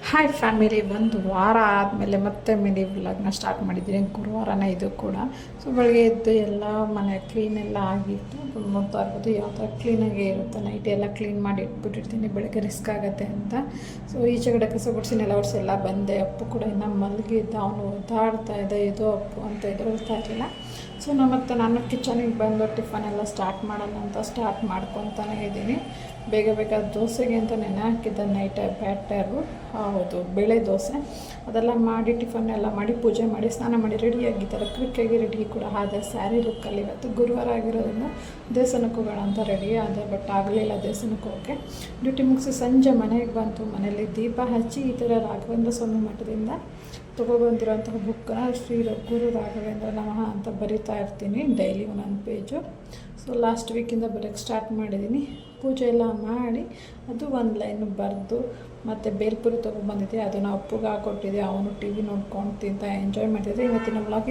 Hi family, ಒಂದು ವಾರ ಆದಮೇಲೆ ಮತ್ತೆ ಮಿನಿ ವ್ಲಾಗ್ನ ಸ್ಟಾರ್ಟ್ ಮಾಡಿದ್ದೀನಿ. ಗುರುವಾರನೇ ಇದು ಕೂಡ. ಸೊ ಬೆಳಗ್ಗೆ ಎದ್ದು ಎಲ್ಲ ಮನೆ ಕ್ಲೀನೆಲ್ಲ ಆಗಿತ್ತು. ನೋಡ್ತಾ ಇರ್ಬೋದು ಯಾವ ಥರ ಕ್ಲೀನಾಗಿ ಇರುತ್ತೆ. ನೈಟ್ ಎಲ್ಲ ಕ್ಲೀನ್ ಮಾಡಿ ಇಟ್ಬಿಟ್ಟಿರ್ತೀನಿ, ಬೆಳಗ್ಗೆ ರಿಸ್ಕ್ ಆಗುತ್ತೆ ಅಂತ. ಸೊ ಈಚೆ ಕಡೆ ಕಸ ಗುಡಿಸಿ ನೆಲ ಒರೆಸಿ ಎಲ್ಲ ಬಂದೆ. ಅಪ್ಪು ಕೂಡ ಇನ್ನೂ ಮಲಗಿದ್ದ, ಅವನು ಓದಾಡ್ತಾ ಇದ್ದ, ಇದು ಅಪ್ಪು ಅಂತ ಎದುರುತ್ತಾ ಇರಲಿಲ್ಲ. ಸೊ ನಾನು ಕಿಚನಿಗೆ ಬಂದು ಟಿಫನ್ ಎಲ್ಲ ಸ್ಟಾರ್ಟ್ ಮಾಡೋಣ ಅಂತ ಸ್ಟಾರ್ಟ್ ಮಾಡ್ಕೊತಾನೆ ಇದ್ದೀನಿ. ಬೇಗ ದೋಸೆಗೆ ಅಂತ ನೆನೆ ಹಾಕಿದ್ದ ನೈಟ್ ಬ್ಯಾಟರು, ಹೌದು ಬೇಳೆ ದೋಸೆ, ಅದೆಲ್ಲ ಮಾಡಿ ಟಿಫನ್ ಎಲ್ಲ ಮಾಡಿ ಪೂಜೆ ಮಾಡಿ ಸ್ನಾನ ಮಾಡಿ ರೆಡಿಯಾಗಿದ್ದಾರೆ. ಕ್ವಿಕ್ಕಾಗಿ ರೆಡಿ ಕೂಡ ಆದ. ಸ್ಯಾರಿ ಲುಕ್ಕಲ್ಲಿ ಇವತ್ತು ಗುರುವಾರ ಆಗಿರೋದ್ರಿಂದ ದೇವಸ್ಥಾನಕ್ಕೆ ಹೋಗೋಣ ಅಂತ ರೆಡಿ ಆದ, ಬಟ್ ಆಗಲಿಲ್ಲ ದೇವಸ್ಥಾನಕ್ಕೆ ಹೋಗೋಕ್ಕೆ. ಡ್ಯೂಟಿ ಮುಗಿಸಿ ಸಂಜೆ ಮನೆಗೆ ಬಂತು. ಮನೆಯಲ್ಲಿ ದೀಪ ಹಚ್ಚಿ ಈ ಥರ ರಾಘವೇಂದ್ರ ಸ್ವಾಮಿ ಮಠದಿಂದ ತೊಗೊಬಂದಿರೋಂತಹ ಬುಕ್ಕನ್ನ ಶ್ರೀ ಗುರು ರಾಘವೇಂದ್ರ ನಮಃ ಅಂತ ಬರಿತಾ ಇರ್ತೀನಿ ಡೈಲಿ ಒಂದೊಂದು ಪೇಜು. ಸೊ ಲಾಸ್ಟ್ ವೀಕಿಂದ ಬರೋಕ್ಕೆ ಸ್ಟಾರ್ಟ್ ಮಾಡಿದ್ದೀನಿ. ಪೂಜೆ ಎಲ್ಲ ಮಾಡಿ ಅದು ಒಂದು ಲೈನ್ ಬರೆದು ಮತ್ತು ಬೇಲ್ಪುರಿ ತೊಗೊಬಂದಿದ್ದೆ, ಅದನ್ನು ಅಪ್ಪುಗೆ ಹಾಕ್ಕೊಟ್ಟಿದ್ದೆ. ಅವನು ಟಿ ವಿ ನೋಡ್ಕೊಂಡು ತಿಂತ ಎಂಜಾಯ್ ಮಾಡ್ತಿದ್ದೆ. ಇವತ್ತಿನ ವ್ಲಾಗ್